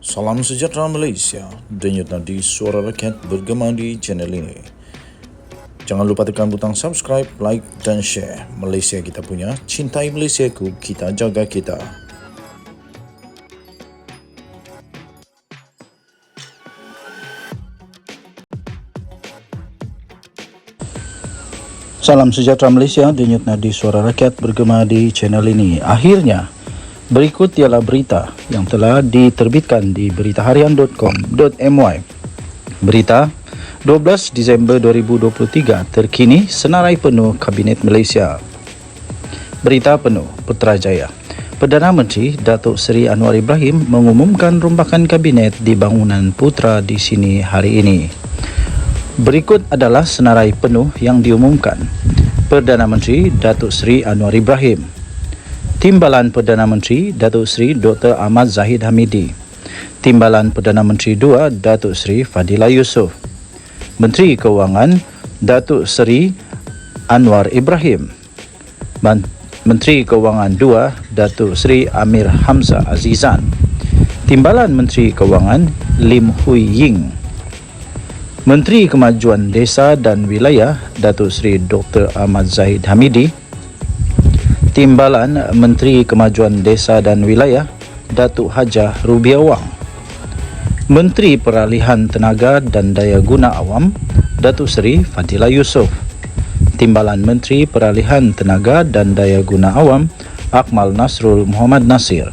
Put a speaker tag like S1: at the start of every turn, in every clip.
S1: Salam sejahtera Malaysia, denyut nadi suara rakyat bergema di channel ini. Jangan lupa tekan butang subscribe, like dan share. Malaysia kita punya, cintai Malaysiaku, kita jaga kita. Salam sejahtera Malaysia, denyut nadi suara rakyat bergema di channel ini. Akhirnya, berikut ialah berita yang telah diterbitkan di beritaharian.com.my. Berita 12 Disember 2023 terkini senarai penuh Kabinet Malaysia. Berita penuh Putrajaya. Perdana Menteri Datuk Seri Anwar Ibrahim mengumumkan rombakan Kabinet di Bangunan Putra di sini hari ini. Berikut adalah senarai penuh yang diumumkan. Perdana Menteri Datuk Seri Anwar Ibrahim. Timbalan Perdana Menteri Datuk Seri Dr. Ahmad Zahid Hamidi. Timbalan Perdana Menteri 2 Datuk Seri Fadilah Yusof. Menteri Keuangan Datuk Seri Anwar Ibrahim. Menteri Keuangan 2 Datuk Seri Amir Hamzah Azizan. Timbalan Menteri Keuangan Lim Hui Ying. Menteri Kemajuan Desa dan Wilayah Datuk Seri Dr. Ahmad Zahid Hamidi. Timbalan Menteri Kemajuan Desa dan Wilayah Datuk Hajah Rubiah Wang. Menteri Peralihan Tenaga dan Daya Guna Awam Datuk Seri Fadilah Yusof. Timbalan Menteri Peralihan Tenaga dan Daya Guna Awam Akmal Nasrul Muhammad Nasir.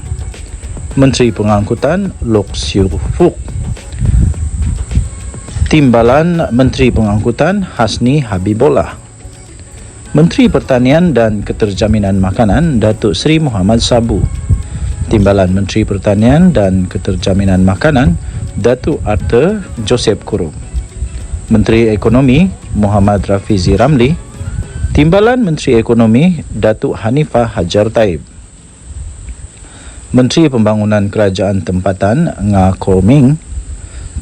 S1: Menteri Pengangkutan Lok Siu Fuk. Timbalan Menteri Pengangkutan Hasni Habibullah. Menteri Pertanian dan Keterjaminan Makanan Datuk Seri Muhammad Sabu. Timbalan Menteri Pertanian dan Keterjaminan Makanan Datuk Arthur Joseph Kurum. Menteri Ekonomi Muhammad Rafizi Ramli. Timbalan Menteri Ekonomi Datuk Hanifah Hajar Taib. Menteri Pembangunan Kerajaan Tempatan Nga Ko Ming.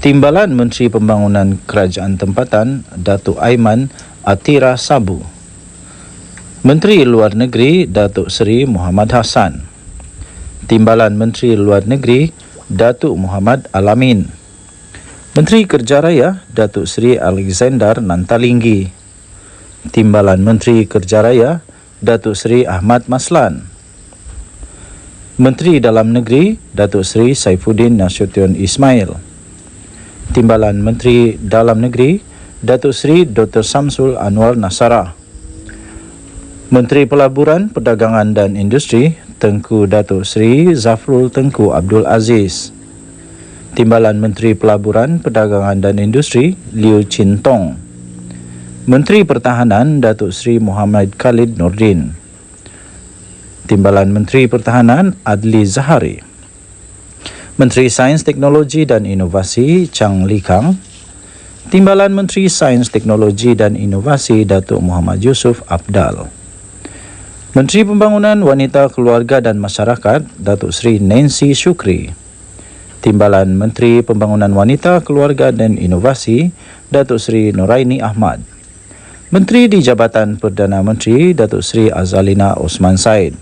S1: Timbalan Menteri Pembangunan Kerajaan Tempatan Datuk Aiman Atira Sabu. Menteri Luar Negeri Datuk Seri Muhammad Hassan. Timbalan Menteri Luar Negeri Datuk Muhammad Alamin. Menteri Kerja Raya Datuk Seri Alexander Nantalinggi. Timbalan Menteri Kerja Raya Datuk Seri Ahmad Maslan. Menteri Dalam Negeri Datuk Seri Saifuddin Nasution Ismail. Timbalan Menteri Dalam Negeri Datuk Seri Dr. Samsul Anwar Nasara. Menteri Pelaburan, Perdagangan dan Industri Tengku Datuk Seri Zafrul Tengku Abdul Aziz. Timbalan Menteri Pelaburan, Perdagangan dan Industri Liu Chin Tong. Menteri Pertahanan Datuk Seri Muhammad Khalid Nordin. Timbalan Menteri Pertahanan Adli Zahari. Menteri Sains Teknologi dan Inovasi Chang Li Kang. Timbalan Menteri Sains Teknologi dan Inovasi Datuk Muhammad Yusuf Abdal. Menteri Pembangunan Wanita Keluarga dan Masyarakat Datuk Seri Nancy Shukri. Timbalan Menteri Pembangunan Wanita Keluarga dan Inovasi Datuk Seri Noraini Ahmad. Menteri di Jabatan Perdana Menteri Datuk Seri Azalina Osman Said.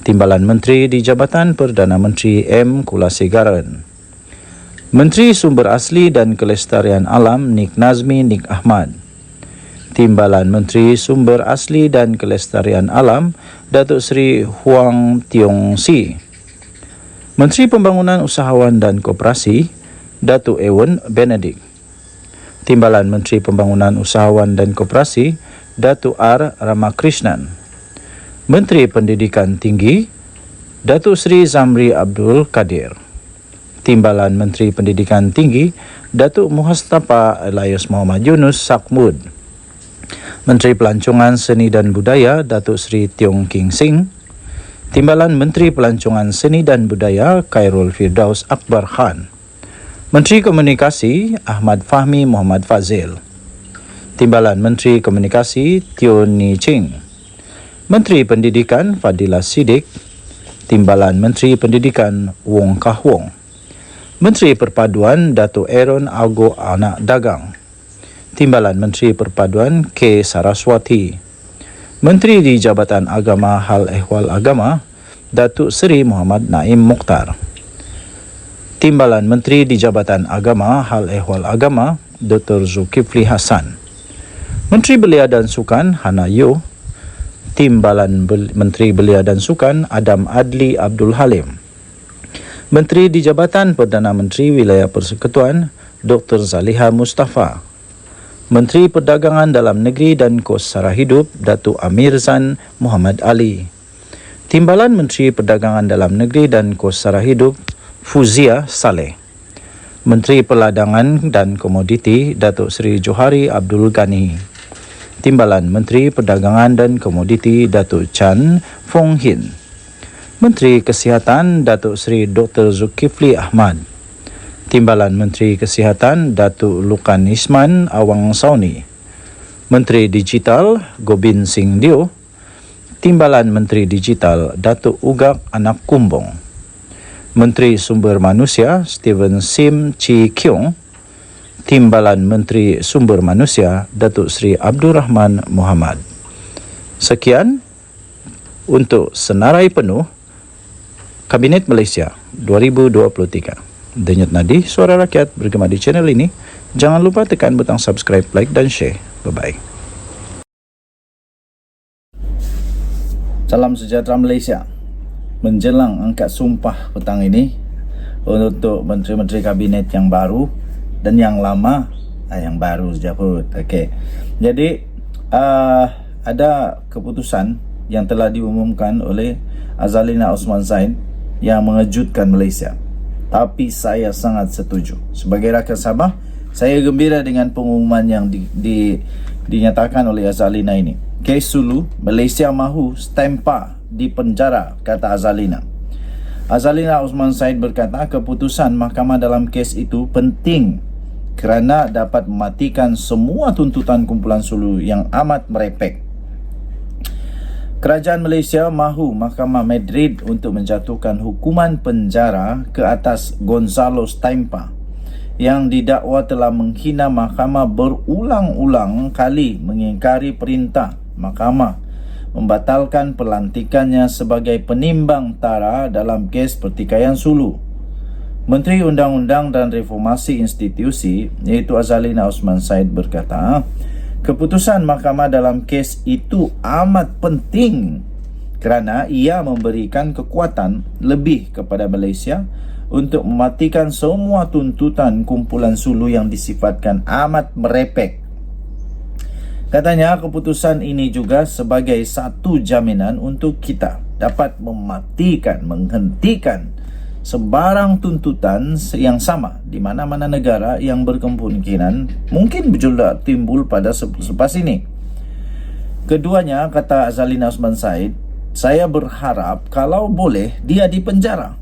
S1: Timbalan Menteri di Jabatan Perdana Menteri M. Kulasegaran. Menteri Sumber Asli dan Kelestarian Alam Nik Nazmi Nik Ahmad. Timbalan Menteri Sumber Asli dan Kelestarian Alam Datuk Seri Huang Tiong Si. Menteri Pembangunan Usahawan dan Koperasi Datuk Ewan Benedict. Timbalan Menteri Pembangunan Usahawan dan Koperasi Datuk R. Ramakrishnan. Menteri Pendidikan Tinggi Datuk Seri Zamri Abdul Kadir. Timbalan Menteri Pendidikan Tinggi Datuk Muhastafa Elias Muhammad Yunus Sakmud. Menteri Pelancongan Seni dan Budaya Datuk Seri Tiong King Sing. Timbalan Menteri Pelancongan Seni dan Budaya Khairul Firdaus Akbar Khan. Menteri Komunikasi Ahmad Fahmi Muhammad Fazil. Timbalan Menteri Komunikasi Teo Ni Ching. Menteri Pendidikan Fadilah Siddiq. Timbalan Menteri Pendidikan Wong Kah Wong. Menteri Perpaduan Datuk Aaron Algo Anak Dagang. Timbalan Menteri Perpaduan K. Saraswati. Menteri di Jabatan Agama Hal Ehwal Agama Datuk Seri Muhammad Naim Mokhtar. Timbalan Menteri di Jabatan Agama Hal Ehwal Agama Dr. Zulkifli Hasan. Menteri Belia dan Sukan Hana Yo. Timbalan Menteri Belia dan Sukan Adam Adli Abdul Halim. Menteri di Jabatan Perdana Menteri Wilayah Persekutuan Dr. Zaliha Mustafa. Menteri Perdagangan Dalam Negeri dan Kos Sara Hidup Datuk Amir Zan Muhammad Ali. Timbalan Menteri Perdagangan Dalam Negeri dan Kos Sara Hidup Fuzia Saleh. Menteri Perdagangan dan Komoditi Datuk Seri Johari Abdul Ghani. Timbalan Menteri Perdagangan dan Komoditi Datuk Chan Fong Hin. Menteri Kesihatan Datuk Seri Dr. Zulkifli Ahmad. Timbalan Menteri Kesihatan Datuk Lukan Isman Awang Sauni. Menteri Digital Gobind Singh Dio. Timbalan Menteri Digital Datuk Ugak Anak Kumbong. Menteri Sumber Manusia Steven Sim Chi Kiong. Timbalan Menteri Sumber Manusia Datuk Seri Abdul Rahman Muhammad. Sekian untuk senarai penuh Kabinet Malaysia 2023. Denyut nadi suara rakyat bergema di channel ini. Jangan lupa tekan butang subscribe, like dan share. Bye-bye. Salam sejahtera Malaysia. Menjelang angkat sumpah petang ini untuk menteri-menteri kabinet yang baru dan yang lama, yang baru saja pun. Okey. Jadi ada keputusan yang telah diumumkan oleh Azalina Osman Zaid yang mengejutkan Malaysia. Tapi saya sangat setuju. Sebagai rakyat Sabah, saya gembira dengan pengumuman yang dinyatakan oleh Azalina ini. Kes Sulu, Malaysia mahu stempa di penjara, kata Azalina. Azalina Osman Zaid berkata keputusan mahkamah dalam kes itu penting kerana dapat mematikan semua tuntutan kumpulan Sulu yang amat merepek. Kerajaan Malaysia mahu Mahkamah Madrid untuk menjatuhkan hukuman penjara ke atas Gonzalo Stempa yang didakwa telah menghina mahkamah berulang-ulang kali, mengingkari perintah mahkamah membatalkan pelantikannya sebagai penimbang tara dalam kes pertikaian Sulu. Menteri Undang-Undang dan Reformasi Institusi iaitu Azalina Osman Zaid berkata, keputusan mahkamah dalam kes itu amat penting kerana ia memberikan kekuatan lebih kepada Malaysia untuk mematikan semua tuntutan kumpulan Sulu yang disifatkan amat merepek. Katanya keputusan ini juga sebagai satu jaminan untuk kita dapat mematikan, menghentikan sebarang tuntutan yang sama di mana-mana negara yang berkemungkinan mungkin berjulak timbul pada selepas ini. Keduanya, kata Azalina Osman Zaid, saya berharap kalau boleh dia dipenjara.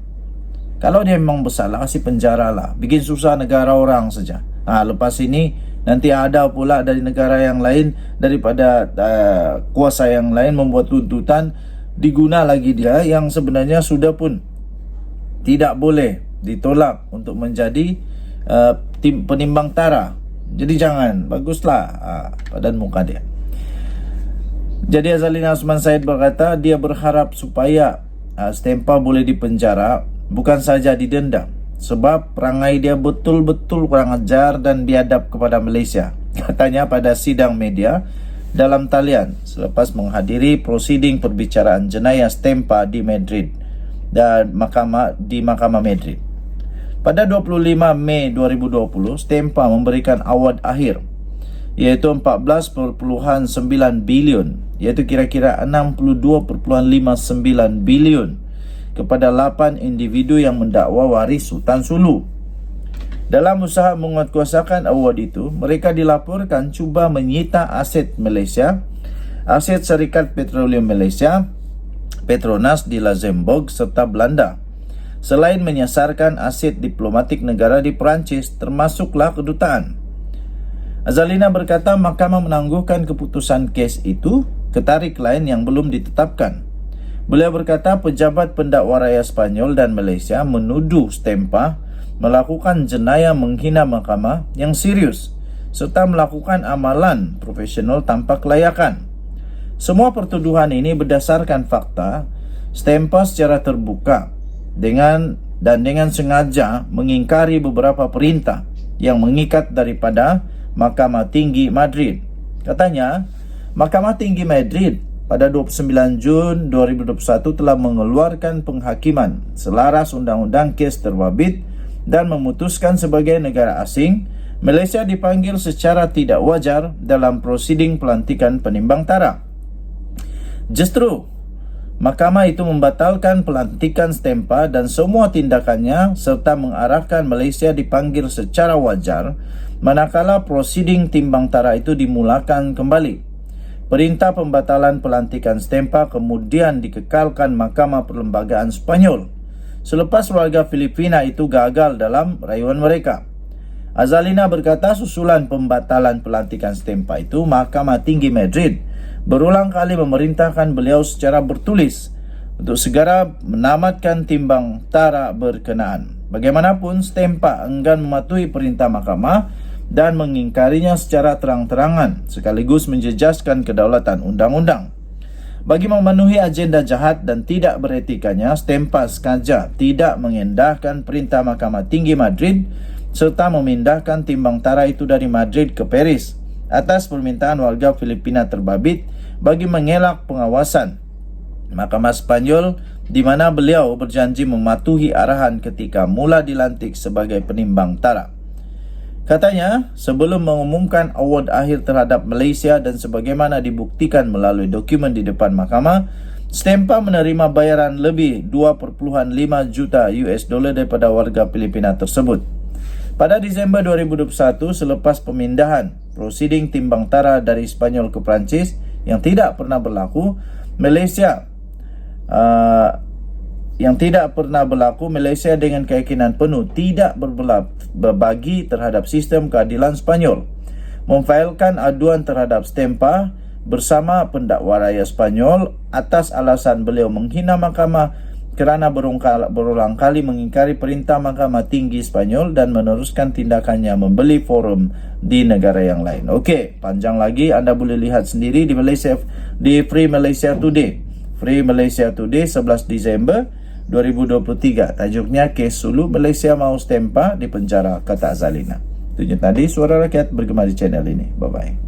S1: Kalau dia memang bersalah, kasih penjara lah. Bikin susah negara orang saja. Lepas ini nanti ada pula dari negara yang lain, daripada kuasa yang lain membuat tuntutan, diguna lagi dia yang sebenarnya sudah pun tidak boleh ditolak untuk menjadi penimbang tara. Jadi jangan, baguslah padan muka dia. Jadi Azalina Osman Zaid berkata dia berharap supaya Stempa boleh dipenjara, bukan saja didenda, sebab perangai dia betul-betul kurang ajar dan biadab kepada Malaysia. Katanya pada sidang media dalam talian selepas menghadiri prosiding perbicaraan jenayah Stempa di Madrid dan di Mahkamah Madrid. Pada 25 Mei 2020, Stempa memberikan award akhir iaitu 14.9 bilion, iaitu kira-kira 62.59 bilion kepada 8 individu yang mendakwa waris Sultan Sulu. Dalam usaha menguatkuasakan award itu, mereka dilaporkan cuba menyita aset Malaysia, aset Syarikat Petroleum Malaysia, Petronas di Luxembourg serta Belanda, selain menyasarkan aset diplomatik negara di Perancis termasuklah kedutaan. Azalina berkata mahkamah menangguhkan keputusan kes itu ke tarikh lain yang belum ditetapkan. Beliau berkata pejabat pendakwa raya Spanyol dan Malaysia menuduh Stempa melakukan jenayah menghina mahkamah yang serius serta melakukan amalan profesional tanpa kelayakan. Semua pertuduhan ini berdasarkan fakta Stempa secara terbuka dengan dan dengan sengaja mengingkari beberapa perintah yang mengikat daripada Mahkamah Tinggi Madrid. Katanya, Mahkamah Tinggi Madrid pada 29 Jun 2021 telah mengeluarkan penghakiman selaras undang-undang kes terbabit dan memutuskan sebagai negara asing, Malaysia dipanggil secara tidak wajar dalam prosiding pelantikan penimbang tara. Justru, mahkamah itu membatalkan pelantikan Stempa dan semua tindakannya serta mengarahkan Malaysia dipanggil secara wajar manakala prosiding timbang tara itu dimulakan kembali. Perintah pembatalan pelantikan Stempa kemudian dikekalkan Mahkamah Perlembagaan Spanyol selepas warga Filipina itu gagal dalam rayuan mereka. Azalina berkata susulan pembatalan pelantikan Stempa itu, Mahkamah Tinggi Madrid berulang kali memerintahkan beliau secara bertulis untuk segera menamatkan timbang tara berkenaan. Bagaimanapun, Stempa enggan mematuhi perintah mahkamah dan mengingkarinya secara terang-terangan sekaligus menjejaskan kedaulatan undang-undang. Bagi memenuhi agenda jahat dan tidak beretikanya, Stempa sengaja tidak mengendahkan perintah Mahkamah Tinggi Madrid serta memindahkan timbang tara itu dari Madrid ke Paris atas permintaan warga Filipina terbabit bagi mengelak pengawasan Mahkamah Spanyol, di mana beliau berjanji mematuhi arahan ketika mula dilantik sebagai penimbang tara. Katanya, sebelum mengumumkan award akhir terhadap Malaysia dan sebagaimana dibuktikan melalui dokumen di depan mahkamah, Stempa menerima bayaran lebih 2.5 juta US dollar daripada warga Filipina tersebut. Pada Disember 2021, selepas pemindahan prosiding timbang tara dari Spanyol ke Perancis yang tidak pernah berlaku, Malaysia dengan keyakinan penuh tidak berbagi terhadap sistem keadilan Spanyol, memfailkan aduan terhadap Stempa bersama pendakwa raya Spanyol atas alasan beliau menghina mahkamah kerana berulang kali mengingkari perintah Mahkamah Tinggi Spanyol dan meneruskan tindakannya membeli forum di negara yang lain. Okey, panjang lagi, anda boleh lihat sendiri di Malaysia, di Free Malaysia Today. Free Malaysia Today 11 Disember 2023. Tajuknya, Kes Sulu Malaysia Mau Stempa di penjara, kata Azalina. Itu tadi Suara Rakyat bergema di channel ini. Bye-bye.